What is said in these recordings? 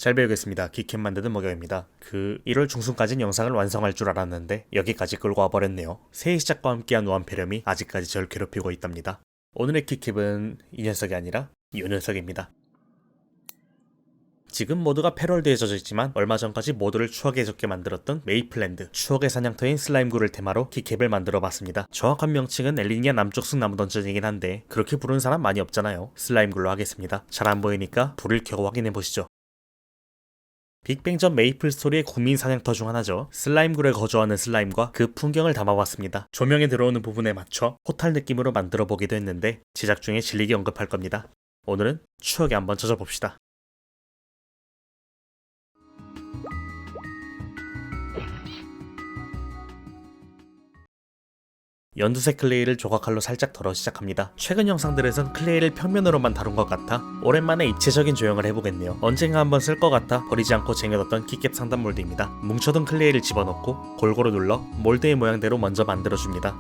잘 배우겠습니다. 키캡 만드는 먹여입니다. 1월 중순까지는 영상을 완성할 줄 알았는데 여기까지 끌고 와버렸네요. 새해 시작과 함께한 우한폐렴이 아직까지 절 괴롭히고 있답니다. 오늘의 키캡은 이 녀석이 아니라 이 녀석입니다. 지금 모두가 패럴드에 젖어있지만 얼마 전까지 모두를 추억에 젖게 만들었던 메이플랜드, 추억의 사냥터인 슬라임굴을 테마로 키캡을 만들어봤습니다. 정확한 명칭은 엘리니아 남쪽 숲나무 던전이긴 한데 그렇게 부르는 사람 많이 없잖아요. 슬라임굴로 하겠습니다. 잘 안 보이니까 불을 켜고 확인해보시죠. 빅뱅 전 메이플 스토리의 국민 사냥터 중 하나죠. 슬라임굴에 거주하는 슬라임과 그 풍경을 담아봤습니다. 조명에 들어오는 부분에 맞춰 포탈 느낌으로 만들어보기도 했는데 제작 중에 질리게 언급할 겁니다. 오늘은 추억에 한번 젖어봅시다. 연두색 클레이를 조각칼로 살짝 덜어 시작합니다. 최근 영상들에선 클레이를 평면으로만 다룬 것 같아 오랜만에 입체적인 조형을 해보겠네요. 언젠가 한번 쓸 것 같아 버리지 않고 쟁여뒀던 키캡 상단 몰드입니다. 뭉쳐둔 클레이를 집어넣고 골고루 눌러 몰드의 모양대로 먼저 만들어줍니다.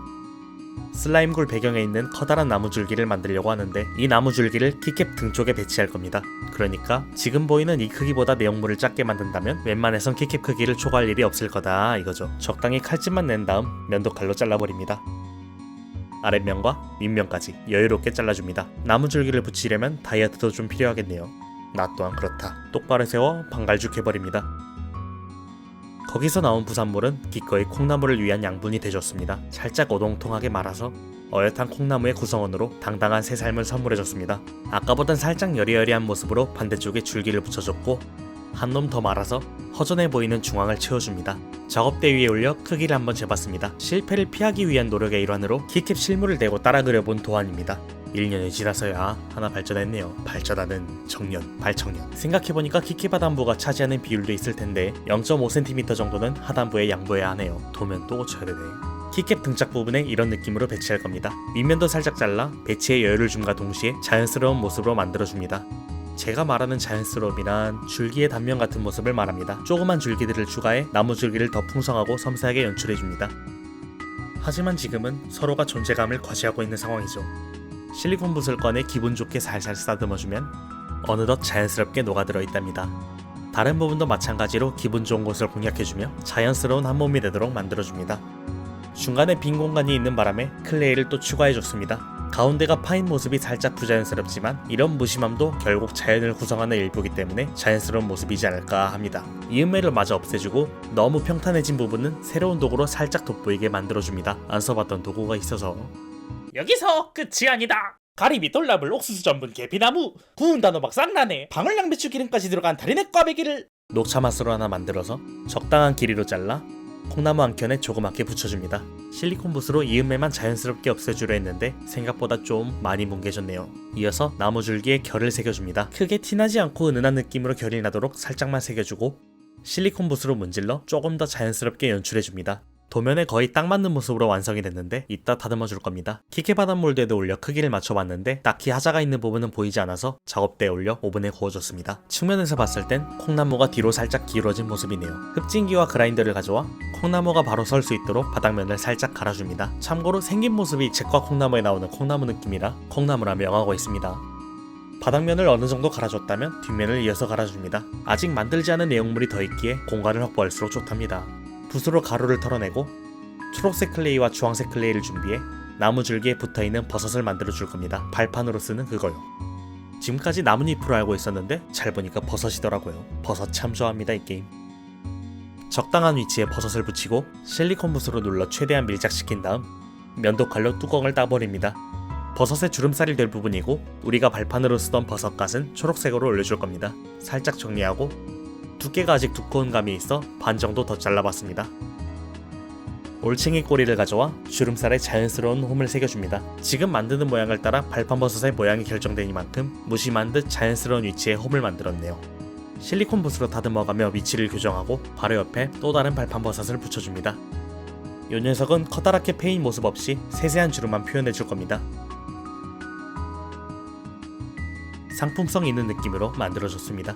슬라임굴 배경에 있는 커다란 나무줄기를 만들려고 하는데 이 나무줄기를 키캡 등 쪽에 배치할 겁니다. 그러니까 지금 보이는 이 크기보다 내용물을 작게 만든다면 웬만해선 키캡 크기를 초과할 일이 없을 거다 이거죠. 적당히 칼집만 낸 다음 면도칼로 잘라버립니다. 아랫면과 윗면까지 여유롭게 잘라줍니다. 나무줄기를 붙이려면 다이어트도 좀 필요하겠네요. 나 또한 그렇다. 똑바로 세워 방갈죽해버립니다. 거기서 나온 부산물은 기꺼이 콩나물을 위한 양분이 되줬습니다. 살짝 오동통하게 말아서 어엿한 콩나무의 구성원으로 당당한 새 삶을 선물해줬습니다. 아까보단 살짝 여리여리한 모습으로 반대쪽에 줄기를 붙여줬고 한 놈 더 말아서 허전해 보이는 중앙을 채워줍니다. 작업대 위에 올려 크기를 한번 재봤습니다. 실패를 피하기 위한 노력의 일환으로 키캡 실물을 대고 따라 그려본 도안입니다. 1년이 지나서야 하나 발전했네요. 발전하는 청년, 발청년. 생각해보니까 키캡 하단부가 차지하는 비율도 있을 텐데 0.5cm 정도는 하단부에 양보해야 하네요. 도면 또 고쳐야 되네. 키캡 등짝 부분에 이런 느낌으로 배치할 겁니다. 윗면도 살짝 잘라 배치에 여유를 줌과 동시에 자연스러운 모습으로 만들어줍니다. 제가 말하는 자연스러움이란 줄기의 단면 같은 모습을 말합니다. 조그만 줄기들을 추가해 나무 줄기를 더 풍성하고 섬세하게 연출해줍니다. 하지만 지금은 서로가 존재감을 과시하고 있는 상황이죠. 실리콘 붓을 꺼내 기분 좋게 살살 쓰다듬어주면 어느덧 자연스럽게 녹아들어 있답니다. 다른 부분도 마찬가지로 기분 좋은 곳을 공략해주며 자연스러운 한 몸이 되도록 만들어줍니다. 중간에 빈 공간이 있는 바람에 클레이를 또 추가해줬습니다. 가운데가 파인 모습이 살짝 부자연스럽지만 이런 무심함도 결국 자연을 구성하는 일부이기 때문에 자연스러운 모습이지 않을까 합니다. 이음매를 마저 없애주고 너무 평탄해진 부분은 새로운 도구로 살짝 돋보이게 만들어줍니다. 안 써봤던 도구가 있어서. 여기서 끝이 아니다. 가리비, 돌나물, 옥수수 전분, 계피나무, 구운 단호박, 쌍라네, 방울 양배추 기름까지 들어간 다리네 꽈배기를 녹차 맛으로 하나 만들어서 적당한 길이로 잘라 콩나무 한 켠에 조그맣게 붙여줍니다. 실리콘 붓으로 이음매만 자연스럽게 없애주려 했는데 생각보다 좀 많이 뭉개졌네요. 이어서 나무 줄기에 결을 새겨줍니다. 크게 티나지 않고 은은한 느낌으로 결이 나도록 살짝만 새겨주고 실리콘 붓으로 문질러 조금 더 자연스럽게 연출해줍니다. 도면에 거의 딱 맞는 모습으로 완성이 됐는데 이따 다듬어 줄 겁니다. 키캡 하단 몰드에도 올려 크기를 맞춰봤는데 딱히 하자가 있는 부분은 보이지 않아서 작업대에 올려 오븐에 구워줬습니다. 측면에서 봤을 땐 콩나무가 뒤로 살짝 기울어진 모습이네요. 흡진기와 그라인더를 가져와 콩나무가 바로 설 수 있도록 바닥면을 살짝 갈아줍니다. 참고로 생긴 모습이 책과 콩나무에 나오는 콩나무 느낌이라 콩나무라 명하고 있습니다. 바닥면을 어느 정도 갈아줬다면 뒷면을 이어서 갈아줍니다. 아직 만들지 않은 내용물이 더 있기에 공간을 확보할수록 좋답니다. 붓으로 가루를 털어내고 초록색 클레이와 주황색 클레이를 준비해 나무 줄기에 붙어있는 버섯을 만들어 줄 겁니다. 발판으로 쓰는 그거요. 지금까지 나뭇잎으로 알고 있었는데 잘 보니까 버섯이더라고요. 버섯 참 좋아합니다 이 게임. 적당한 위치에 버섯을 붙이고 실리콘 붓으로 눌러 최대한 밀착시킨 다음 면도칼로 뚜껑을 따버립니다. 버섯의 주름살이 될 부분이고 우리가 발판으로 쓰던 버섯갓은 초록색으로 올려줄 겁니다. 살짝 정리하고 두께가 아직 두꺼운 감이 있어 반 정도 더 잘라봤습니다. 올챙이 꼬리를 가져와 주름살에 자연스러운 홈을 새겨줍니다. 지금 만드는 모양을 따라 발판버섯의 모양이 결정되니만큼 무심한 듯 자연스러운 위치에 홈을 만들었네요. 실리콘 붓으로 다듬어가며 위치를 교정하고 바로 옆에 또 다른 발판버섯을 붙여줍니다. 이 녀석은 커다랗게 패인 모습 없이 세세한 주름만 표현해줄 겁니다. 상품성 있는 느낌으로 만들어줬습니다.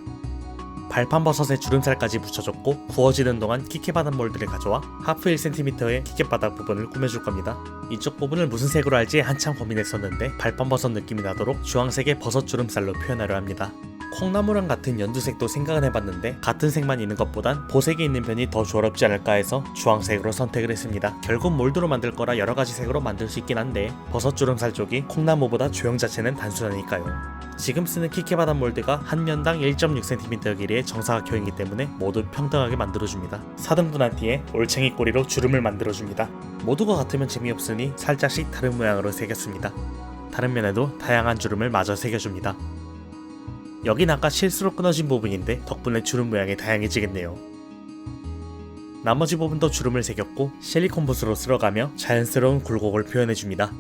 발판버섯에 주름살까지 붙여줬고 구워지는 동안 키캡 바닥 몰드를 가져와 하프 1cm의 키캡 바닥 부분을 꾸며줄 겁니다. 이쪽 부분을 무슨 색으로 할지 한참 고민했었는데 발판버섯 느낌이 나도록 주황색의 버섯 주름살로 표현하려 합니다. 콩나물랑 같은 연두색도 생각은 해봤는데 같은 색만 있는 것보단 보색이 있는 편이 더 조화롭지 않을까 해서 주황색으로 선택을 했습니다. 결국 몰드로 만들 거라 여러가지 색으로 만들 수 있긴 한데 버섯 주름살 쪽이 콩나무보다 조형 자체는 단순하니까요. 지금 쓰는 키케 바닥 몰드가 한 면당 1.6cm 길이의 정사각형이기 때문에 모두 평등하게 만들어줍니다. 4등분한 뒤에 올챙이 꼬리로 주름을 만들어줍니다. 모두가 같으면 재미없으니 살짝씩 다른 모양으로 새겼습니다. 다른 면에도 다양한 주름을 마저 새겨줍니다. 여긴 아까 실수로 끊어진 부분인데 덕분에 주름 모양이 다양해지겠네요. 나머지 부분도 주름을 새겼고 실리콘 붓으로 쓸어가며 자연스러운 굴곡을 표현해줍니다.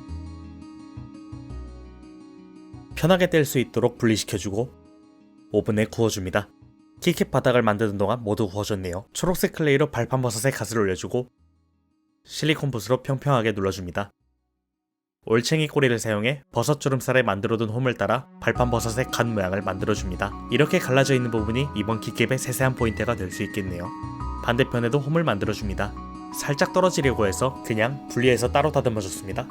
편하게 뗄 수 있도록 분리시켜주고 오븐에 구워줍니다. 키캡 바닥을 만드는 동안 모두 구워졌네요. 초록색 클레이로 발판버섯에 갓을 올려주고 실리콘 붓으로 평평하게 눌러줍니다. 올챙이 꼬리를 사용해 버섯 주름살에 만들어둔 홈을 따라 발판버섯의 갓 모양을 만들어줍니다. 이렇게 갈라져 있는 부분이 이번 키캡의 세세한 포인트가 될 수 있겠네요. 반대편에도 홈을 만들어줍니다. 살짝 떨어지려고 해서 그냥 분리해서 따로 다듬어줬습니다.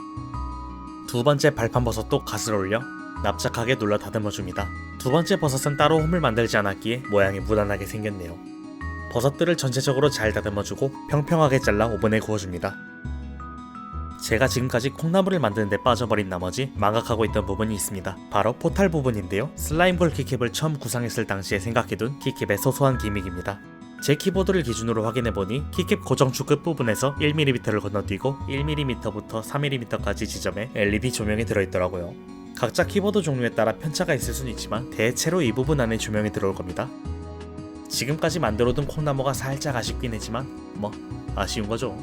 두 번째 발판버섯도 갓을 올려 납작하게 눌러 다듬어줍니다. 두 번째 버섯은 따로 홈을 만들지 않았기에 모양이 무난하게 생겼네요. 버섯들을 전체적으로 잘 다듬어주고 평평하게 잘라 오븐에 구워줍니다. 제가 지금까지 콩나물을 만드는데 빠져버린 나머지 망각하고 있던 부분이 있습니다. 바로 포탈 부분인데요. 슬라임볼 키캡을 처음 구상했을 당시에 생각해둔 키캡의 소소한 기믹입니다. 제 키보드를 기준으로 확인해보니 키캡 고정축 끝부분에서 1mm를 건너뛰고 1mm부터 3mm까지 지점에 LED 조명이 들어있더라고요. 각자 키보드 종류에 따라 편차가 있을 수는 있지만 대체로 이 부분 안에 조명이 들어올 겁니다. 지금까지 만들어둔 콩나무가 살짝 아쉽긴 했지만 뭐 아쉬운 거죠.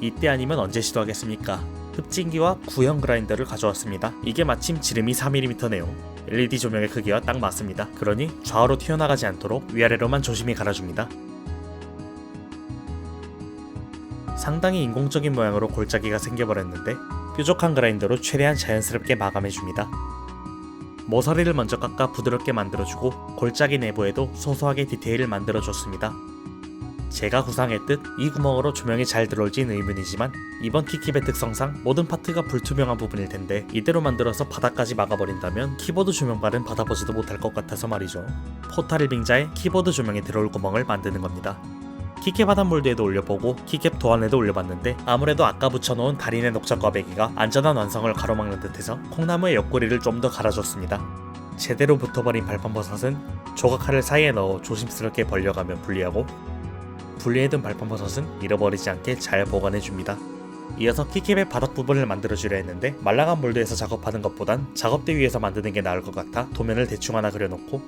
이때 아니면 언제 시도하겠습니까? 흡진기와 구형 그라인더를 가져왔습니다. 이게 마침 지름이 4mm네요. LED 조명의 크기와 딱 맞습니다. 그러니 좌우로 튀어나가지 않도록 위아래로만 조심히 갈아줍니다. 상당히 인공적인 모양으로 골짜기가 생겨버렸는데 뾰족한 그라인더로 최대한 자연스럽게 마감해줍니다. 모서리를 먼저 깎아 부드럽게 만들어주고 골짜기 내부에도 소소하게 디테일을 만들어줬습니다. 제가 구상했듯 이 구멍으로 조명이 잘 들어올진 의문이지만 이번 키캡의 특성상 모든 파트가 불투명한 부분일 텐데 이대로 만들어서 바닥까지 막아버린다면 키보드 조명발은 받아보지도 못할 것 같아서 말이죠. 포탈 빙자에 키보드 조명이 들어올 구멍을 만드는 겁니다. 키캡 하단 몰드에도 올려보고 키캡 도안에도 올려봤는데 아무래도 아까 붙여놓은 달인의 녹차 꽈배기가 안전한 완성을 가로막는 듯해서 콩나무의 옆구리를 좀 더 갈아줬습니다. 제대로 붙어버린 발판버섯은 조각칼을 사이에 넣어 조심스럽게 벌려가며 분리하고 분리해둔 발판버섯은 잃어버리지 않게 잘 보관해줍니다. 이어서 키캡의 바닥 부분을 만들어주려 했는데 말랑한 몰드에서 작업하는 것보단 작업대 위에서 만드는 게 나을 것 같아 도면을 대충 하나 그려놓고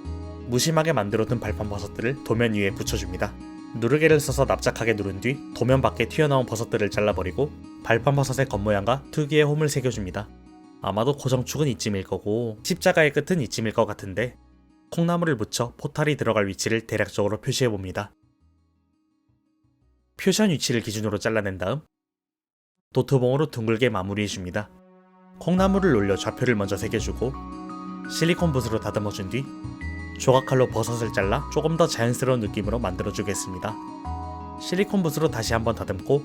무심하게 만들어둔 발판버섯들을 도면 위에 붙여줍니다. 누르개를 써서 납작하게 누른 뒤 도면 밖에 튀어나온 버섯들을 잘라버리고 발판버섯의 겉모양과 특유의 홈을 새겨줍니다. 아마도 고정축은 이쯤일 거고 십자가의 끝은 이쯤일 것 같은데 콩나물을 붙여 포탈이 들어갈 위치를 대략적으로 표시해봅니다. 표시한 위치를 기준으로 잘라낸 다음 도트봉으로 둥글게 마무리해줍니다. 콩나물을 올려 좌표를 먼저 새겨주고 실리콘 붓으로 다듬어준 뒤 조각칼로 버섯을 잘라 조금 더 자연스러운 느낌으로 만들어주겠습니다. 실리콘 붓으로 다시 한번 다듬고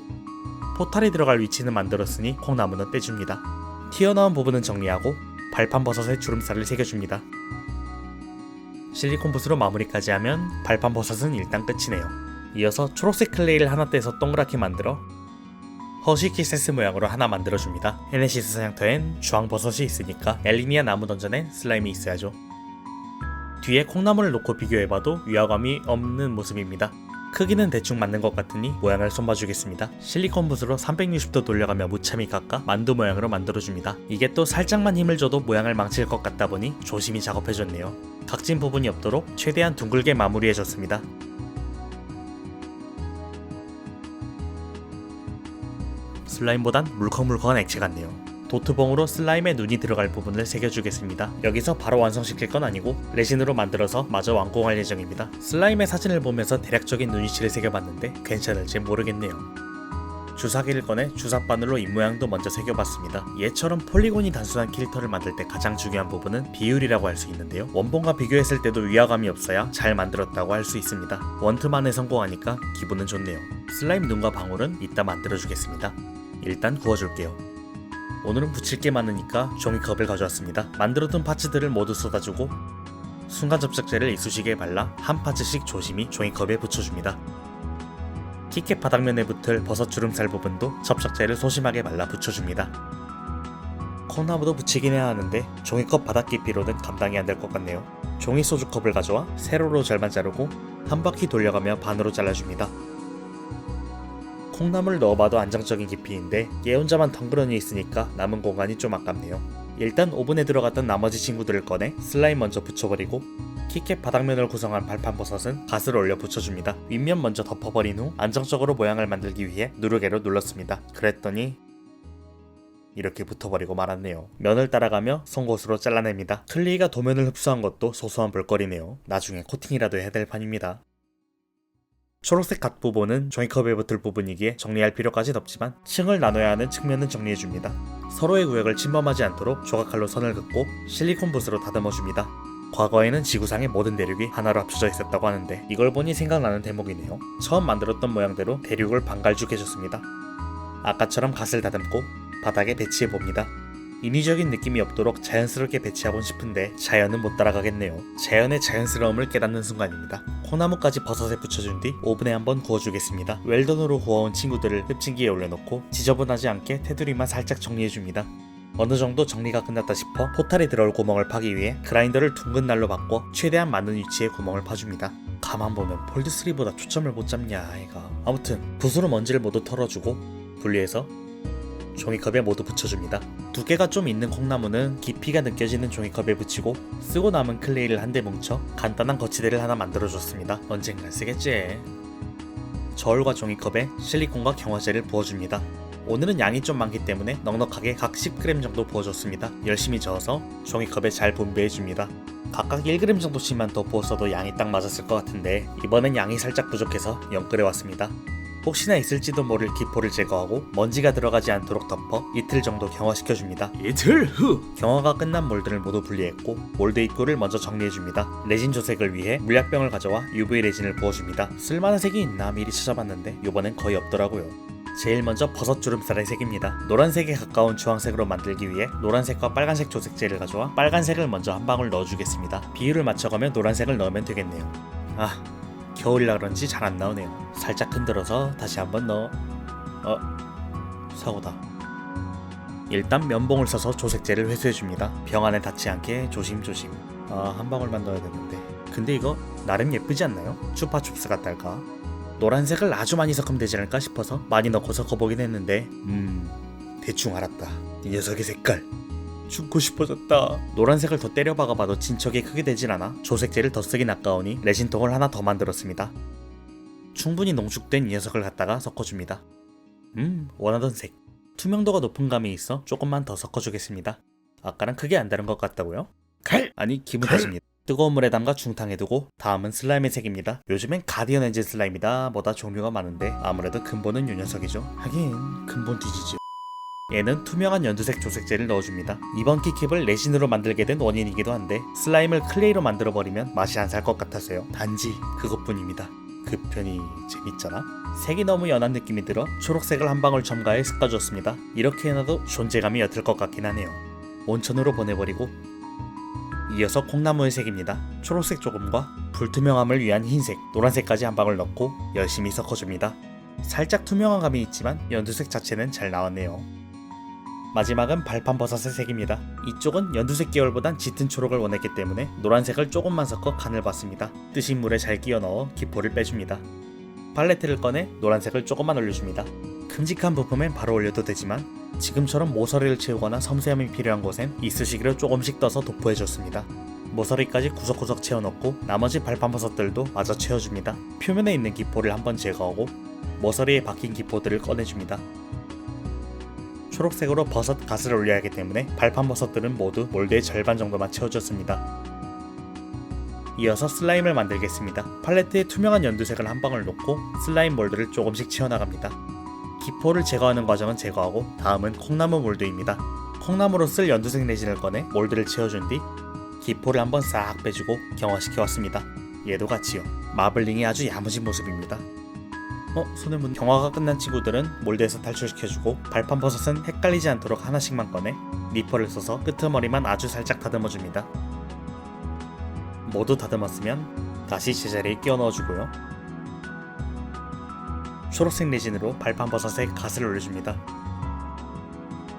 포탈이 들어갈 위치는 만들었으니 콩나무는 떼줍니다. 튀어나온 부분은 정리하고 발판 버섯의 주름살을 새겨줍니다. 실리콘 붓으로 마무리까지 하면 발판 버섯은 일단 끝이네요. 이어서 초록색 클레이를 하나 떼서 동그랗게 만들어 허쉬키세스 모양으로 하나 만들어줍니다. 헤네시스 사냥터엔 주황버섯이 있으니까 엘리니아 나무 던전엔 슬라임이 있어야죠. 뒤에 콩나물을 놓고 비교해봐도 위화감이 없는 모습입니다. 크기는 대충 맞는 것 같으니 모양을 손봐주겠습니다. 실리콘 붓으로 360도 돌려가며 무참히 깎아 만두 모양으로 만들어줍니다. 이게 또 살짝만 힘을 줘도 모양을 망칠 것 같다 보니 조심히 작업해줬네요. 각진 부분이 없도록 최대한 둥글게 마무리해줬습니다. 슬라임보단 물컹물컹한 액체 같네요. 도트봉으로 슬라임에 눈이 들어갈 부분을 새겨주겠습니다. 여기서 바로 완성시킬 건 아니고 레진으로 만들어서 마저 완공할 예정입니다. 슬라임의 사진을 보면서 대략적인 눈위치를 새겨봤는데 괜찮을지 모르겠네요. 주사기를 꺼내 주사바늘로 입모양도 먼저 새겨봤습니다. 얘처럼 폴리곤이 단순한 캐릭터를 만들 때 가장 중요한 부분은 비율이라고 할 수 있는데요. 원본과 비교했을 때도 위화감이 없어야 잘 만들었다고 할 수 있습니다. 원투만에 성공하니까 기분은 좋네요. 슬라임 눈과 방울은 이따 만들어주겠습니다. 일단 구워줄게요. 오늘은 붙일 게 많으니까 종이컵을 가져왔습니다. 만들어둔 파츠들을 모두 쏟아주고 순간 접착제를 이쑤시개에 발라 한 파츠씩 조심히 종이컵에 붙여줍니다. 키캡 바닥면에 붙을 버섯 주름살 부분도 접착제를 소심하게 발라 붙여줍니다. 콩나무도 붙이긴 해야 하는데 종이컵 바닥 깊이로는 감당이 안 될 것 같네요. 종이 소주컵을 가져와 세로로 절반 자르고 한 바퀴 돌려가며 반으로 잘라줍니다. 콩나물을 넣어봐도 안정적인 깊이인데 얘 혼자만 덩그러니 있으니까 남은 공간이 좀 아깝네요. 일단 오븐에 들어갔던 나머지 친구들을 꺼내 슬라임 먼저 붙여버리고 키캡 바닥면을 구성한 발판버섯은 갓을 올려 붙여줍니다. 윗면 먼저 덮어버린 후 안정적으로 모양을 만들기 위해 누르개로 눌렀습니다. 그랬더니 이렇게 붙어버리고 말았네요. 면을 따라가며 송곳으로 잘라냅니다. 클레이가 도면을 흡수한 것도 소소한 볼거리네요. 나중에 코팅이라도 해야 될 판입니다. 초록색 갓 부분은 종이컵에 붙을 부분이기에 정리할 필요까진 없지만 층을 나눠야 하는 측면은 정리해줍니다. 서로의 구역을 침범하지 않도록 조각칼로 선을 긋고 실리콘 붓으로 다듬어줍니다. 과거에는 지구상의 모든 대륙이 하나로 합쳐져 있었다고 하는데 이걸 보니 생각나는 대목이네요. 처음 만들었던 모양대로 대륙을 반갈죽해줬습니다. 아까처럼 갓을 다듬고 바닥에 배치해봅니다. 인위적인 느낌이 없도록 자연스럽게 배치하곤 싶은데 자연은 못 따라가겠네요. 자연의 자연스러움을 깨닫는 순간입니다. 콩나무까지 버섯에 붙여준 뒤 오븐에 한번 구워주겠습니다. 웰던으로 구워온 친구들을 흡진기에 올려놓고 지저분하지 않게 테두리만 살짝 정리해줍니다. 어느 정도 정리가 끝났다 싶어 포탈에 들어올 구멍을 파기 위해 그라인더를 둥근 날로 바꿔 최대한 많은 위치에 구멍을 파줍니다. 가만 보면 폴드3보다 초점을 못 잡냐 아이가. 아무튼 붓으로 먼지를 모두 털어주고 분리해서 종이컵에 모두 붙여줍니다. 두께가 좀 있는 콩나무는 깊이가 느껴지는 종이컵에 붙이고 쓰고 남은 클레이를 한데 뭉쳐 간단한 거치대를 하나 만들어줬습니다. 언젠간 쓰겠지. 저울과 종이컵에 실리콘과 경화제를 부어줍니다. 오늘은 양이 좀 많기 때문에 넉넉하게 각 10g 정도 부어줬습니다. 열심히 저어서 종이컵에 잘 분배해줍니다. 각각 1g 정도씩만 더 부었어도 양이 딱 맞았을 것 같은데 이번엔 양이 살짝 부족해서 0 끓여왔습니다. 혹시나 있을지도 모를 기포를 제거하고 먼지가 들어가지 않도록 덮어 이틀 정도 경화시켜줍니다. 이틀 후! 경화가 끝난 몰드를 모두 분리했고 몰드 입구를 먼저 정리해줍니다. 레진 조색을 위해 물약병을 가져와 UV 레진을 부어줍니다. 쓸만한 색이 있나 미리 찾아봤는데 이번엔 거의 없더라고요. 제일 먼저 버섯 주름살의 색입니다. 노란색에 가까운 주황색으로 만들기 위해 노란색과 빨간색 조색제를 가져와 빨간색을 먼저 한 방울 넣어주겠습니다. 비율을 맞춰가며 노란색을 넣으면 되겠네요. 겨울이라 그런지 잘 안 나오네요. 살짝 흔들어서 다시 한번 넣어. 사고다. 일단 면봉을 써서 조색제를 회수해줍니다. 병 안에 닿지 않게 조심조심. 한 방울만 넣어야 되는데. 근데 이거 나름 예쁘지 않나요? 추파춥스 같달까? 노란색을 아주 많이 섞으면 되지 않을까 싶어서 많이 넣고 섞어보긴 했는데 대충 알았다. 이 녀석의 색깔 죽고 싶어졌다. 노란색을 더 때려박아봐도 진척이 크게 되진 않아 조색제를 더 쓰긴 아까우니 레진통을 하나 더 만들었습니다. 충분히 농축된 이 녀석을 갖다가 섞어줍니다. 원하던 색. 투명도가 높은 감이 있어 조금만 더 섞어주겠습니다. 아까랑 크게 안 다른 것 같다고요? 아니 기분 탓입니다. 뜨거운 물에 담가 중탕에 두고 다음은 슬라임의 색입니다. 요즘엔 가디언 엔진 슬라임이다 뭐다 종류가 많은데 아무래도 근본은 요 녀석이죠. 하긴 근본 뒤지죠. 얘는 투명한 연두색 조색제를 넣어줍니다. 이번 키캡을 레진으로 만들게 된 원인이기도 한데 슬라임을 클레이로 만들어버리면 맛이 안 살 것 같아서요. 단지 그것뿐입니다. 그 편이 재밌잖아? 색이 너무 연한 느낌이 들어 초록색을 한 방울 첨가해 섞어줬습니다. 이렇게 해놔도 존재감이 옅을 것 같긴 하네요. 온천으로 보내버리고 이어서 콩나무의 색입니다. 초록색 조금과 불투명함을 위한 흰색, 노란색까지 한 방울 넣고 열심히 섞어줍니다. 살짝 투명한 감이 있지만 연두색 자체는 잘 나왔네요. 마지막은 발판 버섯의 색입니다. 이쪽은 연두색 계열보단 짙은 초록을 원했기 때문에 노란색을 조금만 섞어 간을 봤습니다. 뜨신 물에 잘 끼워 넣어 기포를 빼줍니다. 팔레트를 꺼내 노란색을 조금만 올려줍니다. 큼직한 부품엔 바로 올려도 되지만 지금처럼 모서리를 채우거나 섬세함이 필요한 곳엔 이쑤시개로 조금씩 떠서 도포해줬습니다. 모서리까지 구석구석 채워넣고 나머지 발판버섯들도 마저 채워줍니다. 표면에 있는 기포를 한번 제거하고 모서리에 박힌 기포들을 꺼내줍니다. 초록색으로 버섯 갓을 올려야 하기 때문에 발판버섯들은 모두 몰드의 절반 정도만 채워줬습니다. 이어서 슬라임을 만들겠습니다. 팔레트에 투명한 연두색을 한 방울 놓고 슬라임 몰드를 조금씩 채워나갑니다. 기포를 제거하는 과정은 제거하고 다음은 콩나무 몰드입니다. 콩나무로 쓸 연두색 레진을 꺼내 몰드를 채워준 뒤 기포를 한번 싹 빼주고 경화시켜왔습니다. 얘도 같이요. 마블링이 아주 야무진 모습입니다. 손에 묻는 경화가 끝난 친구들은 몰드에서 탈출시켜주고 발판버섯은 헷갈리지 않도록 하나씩만 꺼내 니퍼를 써서 끄트머리만 아주 살짝 다듬어줍니다. 모두 다듬었으면 다시 제자리에 끼워 넣어주고요. 초록색 레진으로 발판 버섯에 갓을 올려줍니다.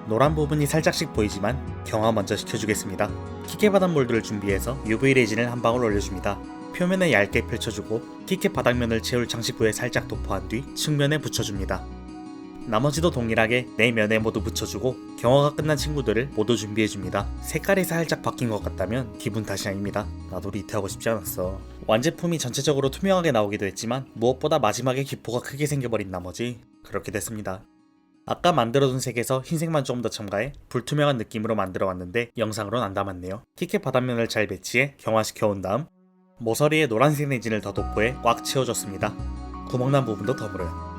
노란 부분이 살짝씩 보이지만 경화 먼저 시켜주겠습니다. 키캡 바닥몰드를 준비해서 UV 레진을 한 방울 올려줍니다. 표면에 얇게 펼쳐주고 키캡 바닥면을 채울 장식부에 살짝 도포한 뒤 측면에 붙여줍니다. 나머지도 동일하게 4면에 모두 붙여주고 경화가 끝난 친구들을 모두 준비해줍니다. 색깔이 살짝 바뀐 것 같다면 기분 탓이 아닙니다. 나도 리트하고 싶지 않았어. 완제품이 전체적으로 투명하게 나오기도 했지만 무엇보다 마지막에 기포가 크게 생겨버린 나머지 그렇게 됐습니다. 아까 만들어둔 색에서 흰색만 조금 더 첨가해 불투명한 느낌으로 만들어왔는데 영상으론 안 담았네요. 키캡 바닥면을 잘 배치해 경화시켜온 다음 모서리에 노란색 레진을 더 도포해 꽉 채워줬습니다. 구멍난 부분도 더 물어요.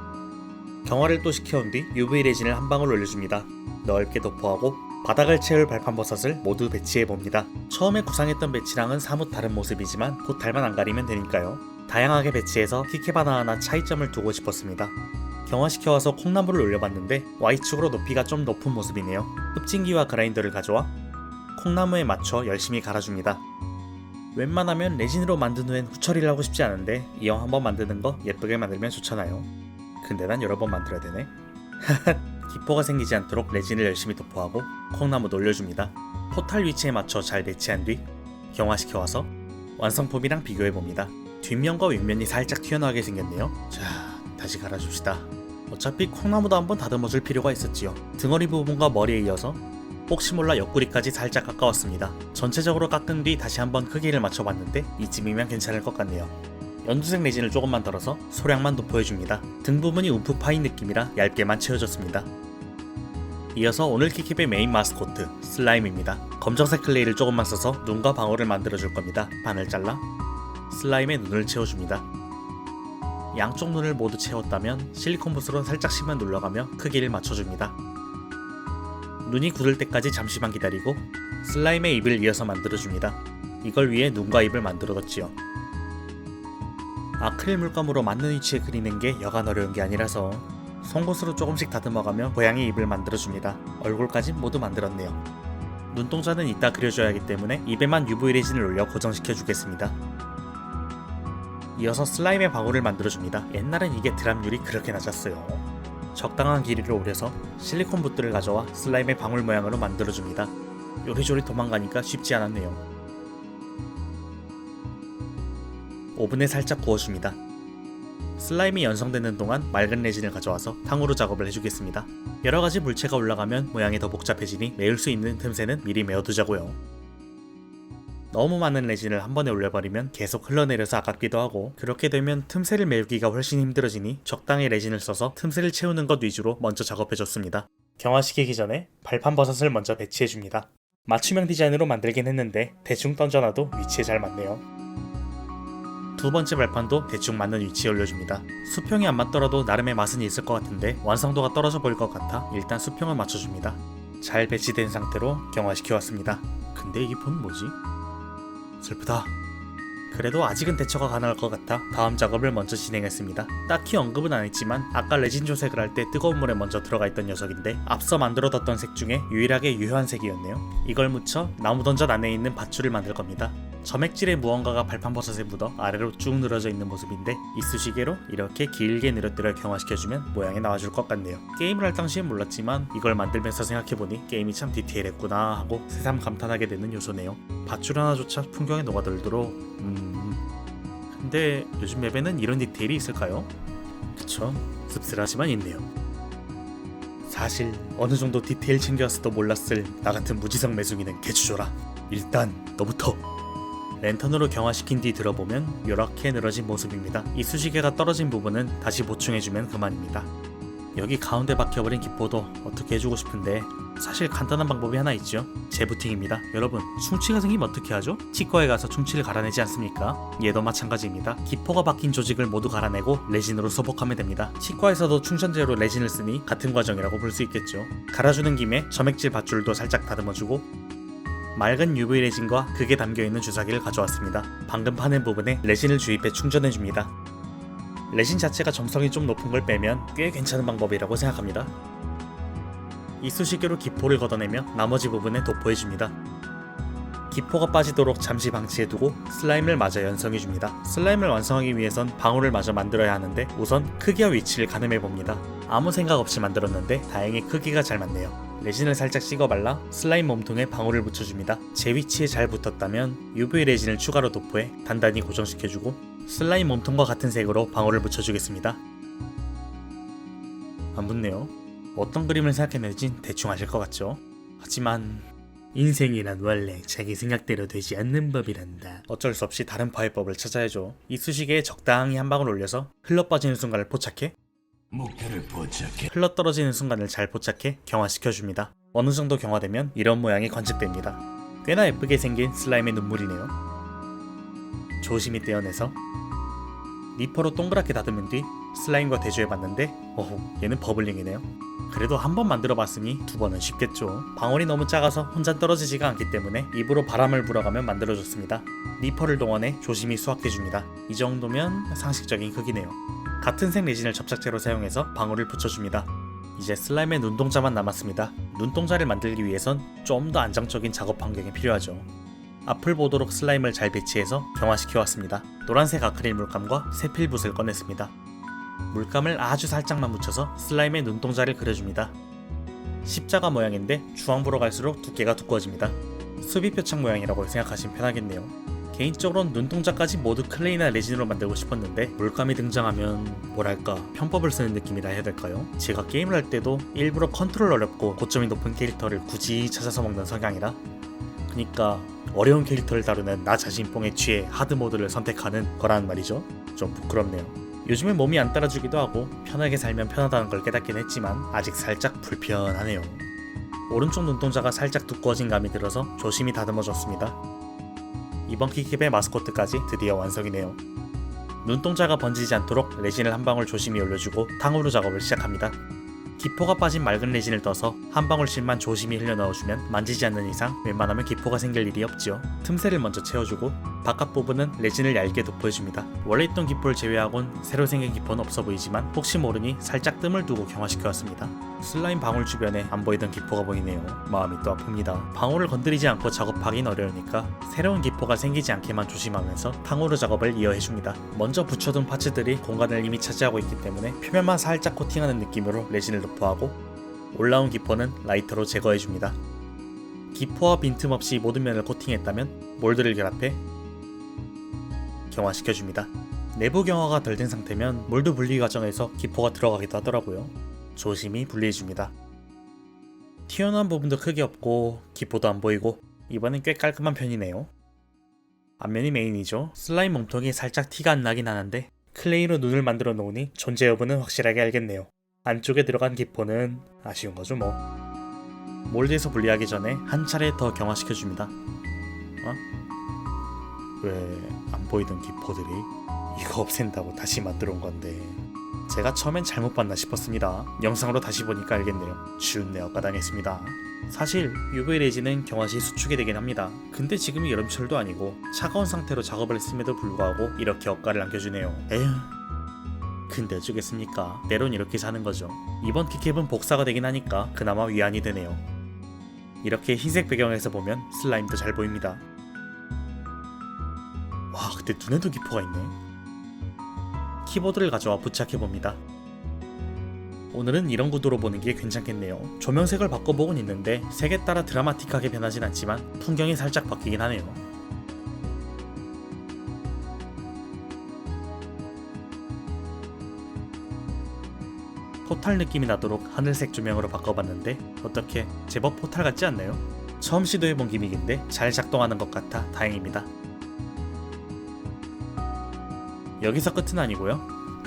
경화를 또 시켜온 뒤 UV 레진을 한 방울 올려줍니다. 넓게 도포하고 바닥을 채울 발판 버섯을 모두 배치해봅니다. 처음에 구상했던 배치랑은 사뭇 다른 모습이지만 곧 달만 안 가리면 되니까요. 다양하게 배치해서 키캡 하나하나 차이점을 두고 싶었습니다. 경화시켜와서 콩나물을 올려봤는데 Y축으로 높이가 좀 높은 모습이네요. 흡진기와 그라인더를 가져와 콩나무에 맞춰 열심히 갈아줍니다. 웬만하면 레진으로 만든 후엔 후처리를 하고 싶지 않은데 이왕 한번 만드는 거 예쁘게 만들면 좋잖아요. 근데 난 여러 번 만들어야 되네. 기포가 생기지 않도록 레진을 열심히 도포하고 콩나무도 올려줍니다. 포탈 위치에 맞춰 잘 배치한 뒤 경화시켜와서 완성품이랑 비교해봅니다. 뒷면과 윗면이 살짝 튀어나오게 생겼네요. 자, 다시 갈아줍시다. 어차피 콩나무도 한번 다듬어줄 필요가 있었지요. 등허리 부분과 머리에 이어서 혹시 몰라 옆구리까지 살짝 깎아왔습니다. 전체적으로 깎은 뒤 다시 한번 크기를 맞춰봤는데 이쯤이면 괜찮을 것 같네요. 연두색 레진을 조금만 덜어서 소량만 도포해줍니다. 등 부분이 움푹 파인 느낌이라 얇게만 채워줬습니다. 이어서 오늘 키캡의 메인 마스코트 슬라임입니다. 검정색 클레이를 조금만 써서 눈과 방울을 만들어줄 겁니다. 반을 잘라 슬라임에 눈을 채워줍니다. 양쪽 눈을 모두 채웠다면 실리콘 붓으로 살짝씩만 눌러가며 크기를 맞춰줍니다. 눈이 굳을 때까지 잠시만 기다리고 슬라임의 입을 이어서 만들어줍니다. 이걸 위해 눈과 입을 만들어뒀지요. 아크릴 물감으로 맞는 위치에 그리는 게 여간 어려운 게 아니라서 송곳으로 조금씩 다듬어가며 고양이 입을 만들어줍니다. 얼굴까지 모두 만들었네요. 눈동자는 이따 그려줘야 하기 때문에 입에만 UV 레진을 올려 고정시켜주겠습니다. 이어서 슬라임의 방울을 만들어줍니다. 옛날엔 이게 드랍률이 그렇게 낮았어요. 적당한 길이로 오려서 실리콘 붓들을 가져와 슬라임의 방울 모양으로 만들어줍니다. 요리조리 도망가니까 쉽지 않았네요. 오븐에 살짝 구워줍니다. 슬라임이 연성되는 동안 맑은 레진을 가져와서 탕후루 작업을 해주겠습니다. 여러가지 물체가 올라가면 모양이 더 복잡해지니 메울 수 있는 틈새는 미리 메워두자고요. 너무 많은 레진을 한 번에 올려버리면 계속 흘러내려서 아깝기도 하고 그렇게 되면 틈새를 메우기가 훨씬 힘들어지니 적당히 레진을 써서 틈새를 채우는 것 위주로 먼저 작업해줬습니다. 경화시키기 전에 발판 버섯을 먼저 배치해줍니다. 맞춤형 디자인으로 만들긴 했는데 대충 던져놔도 위치에 잘 맞네요. 두 번째 발판도 대충 맞는 위치에 올려줍니다. 수평이 안 맞더라도 나름의 맛은 있을 것 같은데 완성도가 떨어져 보일 것 같아 일단 수평을 맞춰줍니다. 잘 배치된 상태로 경화시켜왔습니다. 근데 이 폰 뭐지? 슬프다. 그래도 아직은 대처가 가능할 것 같아 다음 작업을 먼저 진행했습니다. 딱히 언급은 안 했지만 아까 레진 조색을 할 때 뜨거운 물에 먼저 들어가 있던 녀석인데 앞서 만들어뒀던 색 중에 유일하게 유효한 색이었네요. 이걸 묻혀 나무던전 안에 있는 밧줄을 만들 겁니다. 점액질의 무언가가 발판 버섯에 묻어 아래로 쭉 늘어져 있는 모습인데 이쑤시개로 이렇게 길게 늘어뜨려 경화시켜주면 모양이 나와줄 것 같네요. 게임을 할 당시엔 몰랐지만 이걸 만들면서 생각해보니 게임이 참 디테일했구나 하고 새삼 감탄하게 되는 요소네요. 밧줄 하나조차 풍경에 녹아들도록 근데 요즘 맵에는 이런 디테일이 있을까요? 그쵸? 씁쓸하지만 있네요. 사실 어느 정도 디테일 챙겨왔어도 몰랐을 나같은 무지성 매숭이는 개추줘라. 일단 너부터. 랜턴으로 경화시킨 뒤 들어보면 이렇게 늘어진 모습입니다. 이쑤시개가 떨어진 부분은 다시 보충해주면 그만입니다. 여기 가운데 박혀버린 기포도 어떻게 해주고 싶은데 사실 간단한 방법이 하나 있죠. 재부팅입니다. 여러분, 충치가 생기면 어떻게 하죠? 치과에 가서 충치를 갈아내지 않습니까? 얘도 마찬가지입니다. 기포가 박힌 조직을 모두 갈아내고 레진으로 소복하면 됩니다. 치과에서도 충전재로 레진을 쓰니 같은 과정이라고 볼 수 있겠죠. 갈아주는 김에 점액질 밧줄도 살짝 다듬어주고 맑은 UV 레진과 극에 담겨있는 주사기를 가져왔습니다. 방금 파낸 부분에 레진을 주입해 충전해줍니다. 레진 자체가 점성이 좀 높은 걸 빼면 꽤 괜찮은 방법이라고 생각합니다. 이쑤시개로 기포를 걷어내며 나머지 부분에 도포해줍니다. 기포가 빠지도록 잠시 방치해두고 슬라임을 마저 연성해줍니다. 슬라임을 완성하기 위해선 방울을 마저 만들어야 하는데 우선 크기와 위치를 가늠해봅니다. 아무 생각 없이 만들었는데 다행히 크기가 잘 맞네요. 레진을 살짝 찍어 발라 슬라임 몸통에 방울을 붙여줍니다. 제 위치에 잘 붙었다면 UV 레진을 추가로 도포해 단단히 고정시켜주고 슬라임 몸통과 같은 색으로 방울을 붙여주겠습니다. 안 붙네요. 어떤 그림을 생각해낼진 대충 아실 것 같죠? 하지만 인생이란 원래 자기 생각대로 되지 않는 법이란다. 어쩔 수 없이 다른 파해법을 찾아야죠. 이쑤시개에 적당히 한 방울 올려서 흘러 빠지는 순간을 포착해 목표를 포착해. 흘러 떨어지는 순간을 잘 포착해 경화시켜줍니다. 어느 정도 경화되면 이런 모양이 관측됩니다. 꽤나 예쁘게 생긴 슬라임의 눈물이네요. 조심히 떼어내서 니퍼로 동그랗게 다듬은 뒤 슬라임과 대조해봤는데 어후, 얘는 버블링이네요. 그래도 한 번 만들어봤으니 두 번은 쉽겠죠. 방울이 너무 작아서 혼자 떨어지지가 않기 때문에 입으로 바람을 불어가며 만들어줬습니다. 니퍼를 동원해 조심히 수확해줍니다. 이 정도면 상식적인 크기네요. 같은 색 레진을 접착제로 사용해서 방울을 붙여줍니다. 이제 슬라임의 눈동자만 남았습니다. 눈동자를 만들기 위해선 좀 더 안정적인 작업 환경이 필요하죠. 앞을 보도록 슬라임을 잘 배치해서 경화시켜왔습니다. 노란색 아크릴 물감과 세필붓을 꺼냈습니다. 물감을 아주 살짝만 묻혀서 슬라임의 눈동자를 그려줍니다. 십자가 모양인데 주황부로 갈수록 두께가 두꺼워집니다. 수비표창 모양이라고 생각하시면 편하겠네요. 개인적으로는 눈동자까지 모두 클레이나 레진으로 만들고 싶었는데 물감이 등장하면 뭐랄까 편법을 쓰는 느낌이라 해야 될까요? 제가 게임을 할 때도 일부러 컨트롤 어렵고 고점이 높은 캐릭터를 굳이 찾아서 먹는 성향이라 그니까 어려운 캐릭터를 다루는 나 자신 뽕에 취해 하드모드를 선택하는 거라는 말이죠. 좀 부끄럽네요. 요즘에 몸이 안 따라주기도 하고 편하게 살면 편하다는 걸 깨닫긴 했지만 아직 살짝 불편하네요. 오른쪽 눈동자가 살짝 두꺼워진 감이 들어서 조심히 다듬어줬습니다. 이번 키캡의 마스코트까지 드디어 완성이네요. 눈동자가 번지지 않도록 레진을 한 방울 조심히 올려주고 탕후루 작업을 시작합니다. 기포가 빠진 맑은 레진을 떠서 한 방울씩만 조심히 흘려 넣어주면 만지지 않는 이상 웬만하면 기포가 생길 일이 없지요. 틈새를 먼저 채워주고 바깥 부분은 레진을 얇게 도포해줍니다. 원래 있던 기포를 제외하곤 새로 생긴 기포는 없어 보이지만 혹시 모르니 살짝 뜸을 두고 경화시켜왔습니다. 슬라임 방울 주변에 안 보이던 기포가 보이네요. 마음이 또 아픕니다. 방울을 건드리지 않고 작업하긴 어려우니까 새로운 기포가 생기지 않게만 조심하면서 탕후루 작업을 이어해줍니다. 먼저 붙여둔 파츠들이 공간을 이미 차지하고 있기 때문에 표면만 살짝 코팅하는 느낌으로 레진을 도포하고 올라온 기포는 라이터로 제거해줍니다. 기포와 빈틈없이 모든 면을 코팅했다면 몰드를 결합해 경화시켜줍니다. 내부 경화가 덜 된 상태면 몰드 분리 과정에서 기포가 들어가기도 하더라고요. 조심히 분리해줍니다. 튀어나온 부분도 크게 없고 기포도 안 보이고 이번엔 꽤 깔끔한 편이네요. 앞면이 메인이죠. 슬라임 몸통이 살짝 티가 안 나긴 하는데 클레이로 눈을 만들어 놓으니 존재 여부는 확실하게 알겠네요. 안쪽에 들어간 기포는 아쉬운 거죠 뭐. 몰드에서 분리하기 전에 한 차례 더 경화시켜줍니다. 왜 안 보이던 기포들이 이거 없앤다고 다시 만들어 온 건데 제가 처음엔 잘못 봤나 싶었습니다. 영상으로 다시 보니까 알겠네요. 쉬운 내 엇가당했습니다. 사실 UV 레진은 경화 시 수축이 되긴 합니다. 근데 지금이 여름철도 아니고 차가운 상태로 작업을 했음에도 불구하고 이렇게 엇가를 남겨주네요. 에휴, 근데 어쩌겠습니까? 때론 이렇게 사는 거죠. 이번 키캡은 복사가 되긴 하니까 그나마 위안이 되네요. 이렇게 흰색 배경에서 보면 슬라임도 잘 보입니다. 와, 근데 눈에도 기포가 있네. 키보드를 가져와 부착해봅니다. 오늘은 이런 구도로 보는 게 괜찮겠네요. 조명색을 바꿔보곤 있는데 색에 따라 드라마틱하게 변하진 않지만 풍경이 살짝 바뀌긴 하네요. 포탈 느낌이 나도록 하늘색 조명으로 바꿔봤는데 어떻게 제법 포탈 같지 않나요? 처음 시도해본 기믹인데 잘 작동하는 것 같아 다행입니다. 여기서 끝은 아니고요.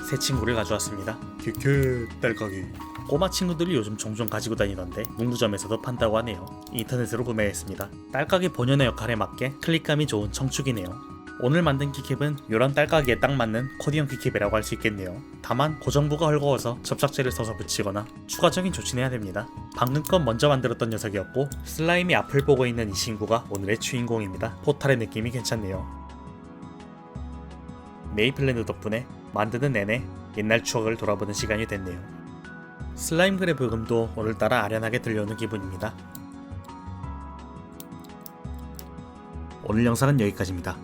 새 친구를 가져왔습니다. 큐큐 딸깍이. 꼬마 친구들이 요즘 종종 가지고 다니던데 문구점에서도 판다고 하네요. 인터넷으로 구매했습니다. 딸깍이 본연의 역할에 맞게 클릭감이 좋은 청축이네요. 오늘 만든 키캡은 이런 딸깍이에 딱 맞는 코디형 키캡이라고 할 수 있겠네요. 다만 고정부가 헐거워서 접착제를 써서 붙이거나 추가적인 조치는 해야 됩니다. 방금 건 먼저 만들었던 녀석이었고 슬라임이 앞을 보고 있는 이 친구가 오늘의 주인공입니다. 포탈의 느낌이 괜찮네요. 메이플랜드 덕분에 만드는 내내 옛날 추억을 돌아보는 시간이 됐네요. 슬라임 그래 부금도 오늘따라 아련하게 들려오는 기분입니다. 오늘 영상은 여기까지입니다.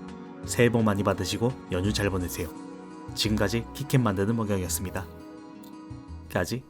새해 복 많이 받으시고 연휴 잘 보내세요. 지금까지 키캡 만드는 먹영이었습니다. 까지.